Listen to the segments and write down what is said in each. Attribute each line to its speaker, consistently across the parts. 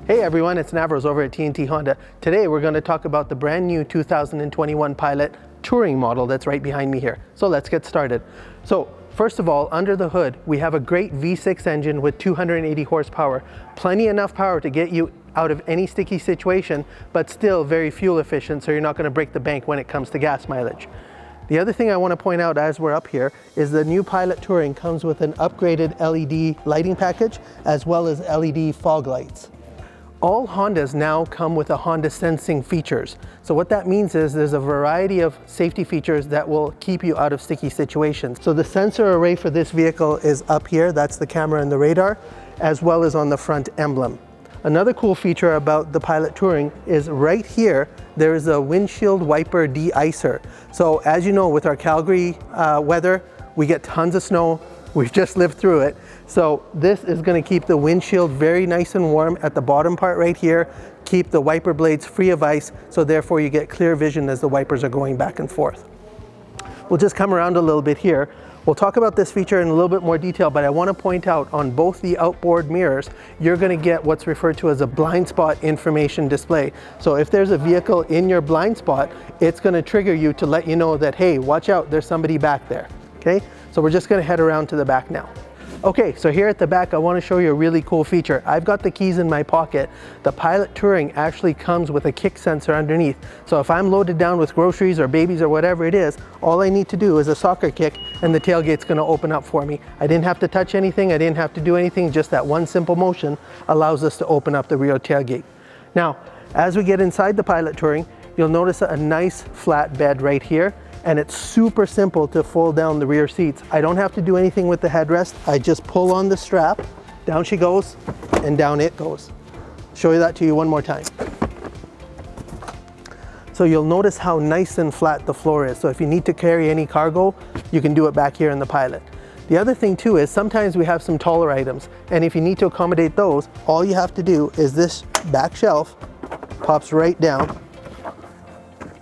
Speaker 1: Hey everyone, it's Navroz over at T&T Honda. Today we're going to talk about the brand new 2021 Pilot Touring model that's right behind me here. So let's get started. So first of all, under the hood, we have a great V6 engine with 280 horsepower. Plenty enough power to get you out of any sticky situation, but still very fuel efficient, so you're not going to break the bank when it comes to gas mileage. The other thing I want to point out as we're up here is the new Pilot Touring comes with an upgraded LED lighting package as well as LED fog lights. All Hondas now come with a Honda sensing features. So what that means is there's a variety of safety features that will keep you out of sticky situations. So the sensor array for this vehicle is up here, that's the camera and the radar, as well as on the front emblem. Another cool feature about the Pilot Touring is right here, there is a windshield wiper de-icer. So as you know, with our Calgary weather, we get tons of snow. We've just lived through it. So this is going to keep the windshield very nice and warm at the bottom part right here, keep the wiper blades free of ice, so therefore you get clear vision as the wipers are going back and forth. We'll just come around a little bit here. We'll talk about this feature in a little bit more detail, but I want to point out on both the outboard mirrors, you're going to get what's referred to as a blind spot information display. So if there's a vehicle in your blind spot, it's going to trigger you to let you know that, hey, watch out, there's somebody back there. Okay, so we're just going to head around to the back now. Okay, so here at the back, I want to show you a really cool feature. I've got the keys in my pocket. The Pilot Touring actually comes with a kick sensor underneath. So if I'm loaded down with groceries or babies or whatever it is, all I need to do is a soccer kick and the tailgate's going to open up for me. I didn't have to touch anything. I didn't have to do anything. Just that one simple motion allows us to open up the rear tailgate. Now, as we get inside the Pilot Touring, you'll notice a nice flat bed right here. And it's super simple to fold down the rear seats. I don't have to do anything with the headrest. I just pull on the strap, down she goes, and down it goes. Show you that to you one more time. So you'll notice how nice and flat the floor is. So if you need to carry any cargo, you can do it back here in the Pilot. The other thing too is sometimes we have some taller items, and if you need to accommodate those, all you have to do is this back shelf pops right down.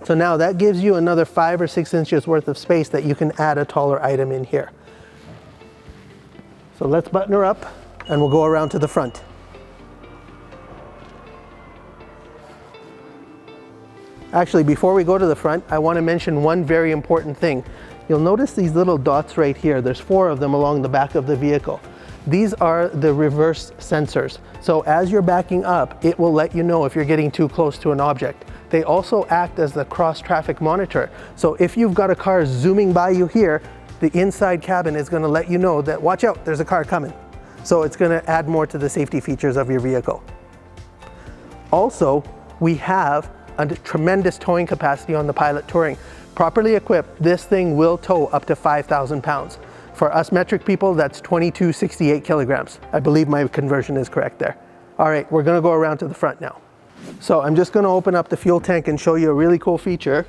Speaker 1: So now that gives you another 5 or 6 inches worth of space that you can add a taller item in here. So let's button her up and we'll go around to the front. Actually, before we go to the front, I want to mention one very important thing. You'll notice these little dots right here. There's 4 of them along the back of the vehicle. These are the reverse sensors. So as you're backing up, it will let you know if you're getting too close to an object. They also act as the cross-traffic monitor. So if you've got a car zooming by you here, the inside cabin is going to let you know that, watch out, there's a car coming. So it's going to add more to the safety features of your vehicle. Also, we have a tremendous towing capacity on the Pilot Touring. Properly equipped, this thing will tow up to 5,000 pounds. For us metric people, that's 2268 kilograms. I believe my conversion is correct there. All right, we're going to go around to the front now. So I'm just going to open up the fuel tank and show you a really cool feature.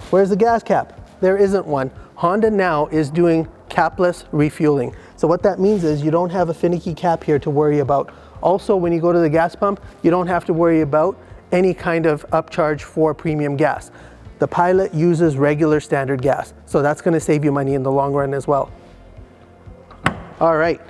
Speaker 1: Where's the gas cap? There isn't one. Honda now is doing capless refueling. So what that means is you don't have a finicky cap here to worry about. Also, when you go to the gas pump, you don't have to worry about any kind of upcharge for premium gas. The Pilot uses regular standard gas, so that's going to save you money in the long run as well. All right.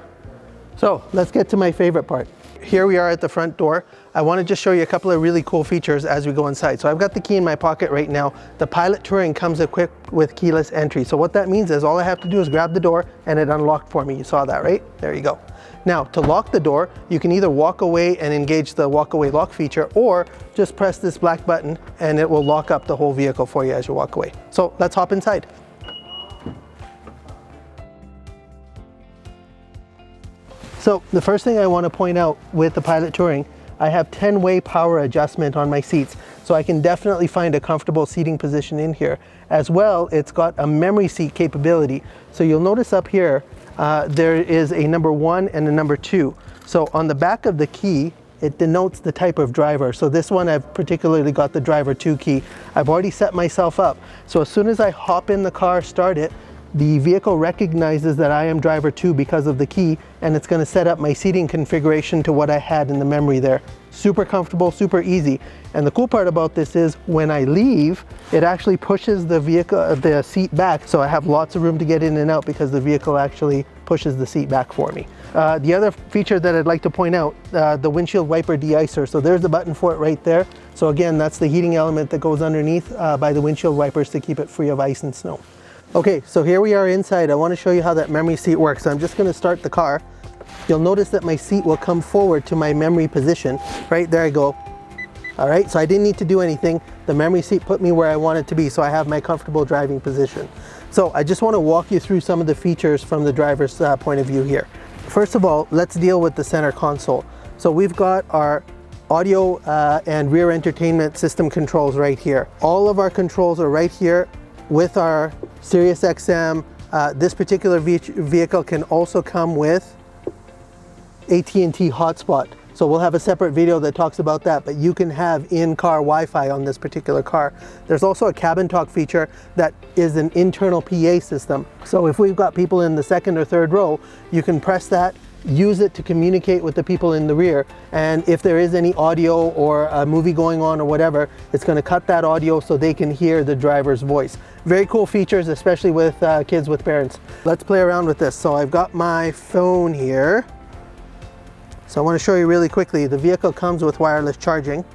Speaker 1: So let's get to my favorite part. Here we are at the front door. I want to just show you a couple of really cool features as we go inside. So I've got the key in my pocket right now. The Pilot Touring comes equipped with keyless entry. So what that means is all I have to do is grab the door and it unlocked for me. You saw that, right? There you go. Now to lock the door, you can either walk away and engage the walk away lock feature, or just press this black button and it will lock up the whole vehicle for you as you walk away. So let's hop inside. So the first thing I want to point out with the Pilot Touring, I have 10-way power adjustment on my seats, so I can definitely find a comfortable seating position in here. As well, it's got a memory seat capability. So you'll notice up here, there is a number 1 and a number 2. So on the back of the key, it denotes the type of driver. So this one, I've particularly got the driver 2 key. I've already set myself up. So as soon as I hop in the car, start it, the vehicle recognizes that I am driver 2 because of the key, and it's going to set up my seating configuration to what I had in the memory there. Super comfortable, super easy. And the cool part about this is when I leave, it actually pushes the seat back, so I have lots of room to get in and out because the vehicle actually pushes the seat back for me. The other feature that I'd like to point out, the windshield wiper de-icer. So there's the button for it right there. So again, that's the heating element that goes underneath by the windshield wipers to keep it free of ice and snow. Okay, so here we are inside. I want to show you how that memory seat works. So I'm just going to start the car. You'll notice that my seat will come forward to my memory position. Right there I go. All right, so I didn't need to do anything. The memory seat put me where I want it to be, so I have my comfortable driving position. So I just want to walk you through some of the features from the driver's point of view here. First of all, let's deal with the center console. So we've got our audio and rear entertainment system controls right here. All of our controls are right here with our Sirius XM. This particular vehicle can also come with AT&T hotspot. So we'll have a separate video that talks about that, but you can have in-car Wi-Fi on this particular car. There's also a cabin talk feature that is an internal PA system. So if we've got people in the second or third row, you can press that, use it to communicate with the people in the rear. And if there is any audio or a movie going on or whatever, it's going to cut that audio so they can hear the driver's voice. Very cool features, especially with kids with parents. Let's play around with this. So I've got my phone here. So I want to show you really quickly, the vehicle comes with wireless charging.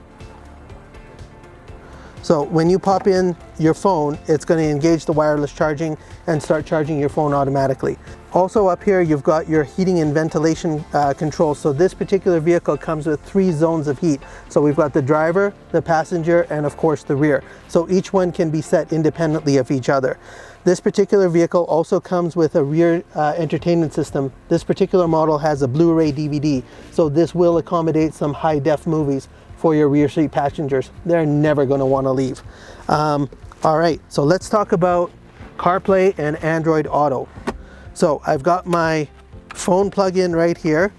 Speaker 1: So when you pop in your phone, it's going to engage the wireless charging and start charging your phone automatically. Also up here, you've got your heating and ventilation controls. So this particular vehicle comes with 3 zones of heat. So we've got the driver, the passenger, and of course the rear. So each one can be set independently of each other. This particular vehicle also comes with a rear entertainment system. This particular model has a Blu-ray DVD, so this will accommodate some high-def movies for your rear seat passengers. They're never going to want to leave. All right, so let's talk about CarPlay and Android Auto. So I've got my phone plug-in right here.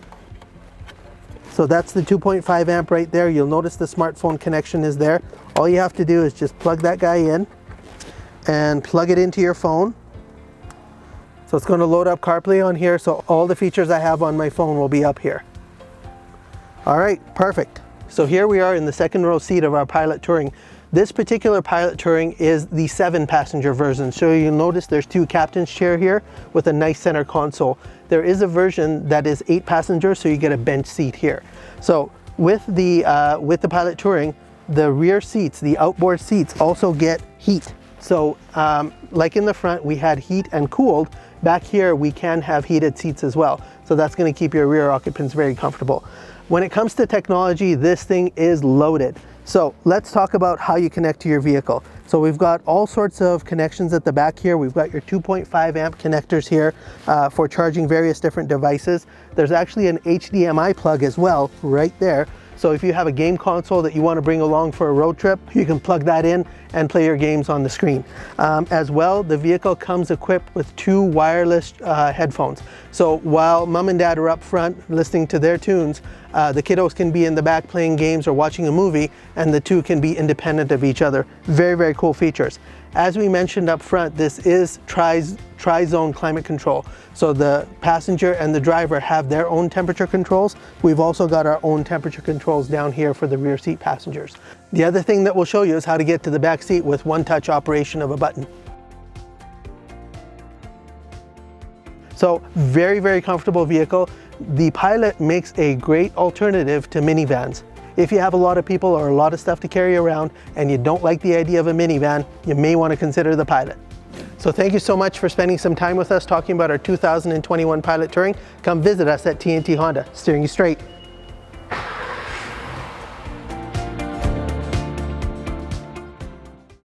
Speaker 1: So that's the 2.5 amp right there. You'll notice the smartphone connection is there. All you have to do is just plug that guy in and plug it into your phone. So it's going to load up CarPlay on here, so all the features I have on my phone will be up here. All right, perfect. So here we are in the second row seat of our Pilot Touring. This particular Pilot Touring is the 7-passenger version. So you'll notice there's 2 captain's chair here with a nice center console. There is a version that is 8 passengers, so you get a bench seat here. So with the Pilot Touring, the rear seats, the outboard seats also get heat. So like in the front, we had heat and cooled. Back here, we can have heated seats as well. So that's going to keep your rear occupants very comfortable. When it comes to technology, this thing is loaded. So let's talk about how you connect to your vehicle. So we've got all sorts of connections at the back here. We've got your 2.5 amp connectors here for charging various different devices. There's actually an HDMI plug as well right there. So if you have a game console that you want to bring along for a road trip, you can plug that in and play your games on the screen. As well, the vehicle comes equipped with 2 wireless headphones. So while mom and dad are up front listening to their tunes, the kiddos can be in the back playing games or watching a movie, and the 2 can be independent of each other. Very, very cool features. As we mentioned up front, this is tri-zone climate control. So the passenger and the driver have their own temperature controls. We've also got our own temperature controls down here for the rear seat passengers. The other thing that we'll show you is how to get to the back seat with one-touch operation of a button. So very, very comfortable vehicle. The Pilot makes a great alternative to minivans. If you have a lot of people or a lot of stuff to carry around and you don't like the idea of a minivan, you may want to consider the Pilot. So thank you so much for spending some time with us talking about our 2021 Pilot Touring. Come visit us at T&T Honda, steering you straight.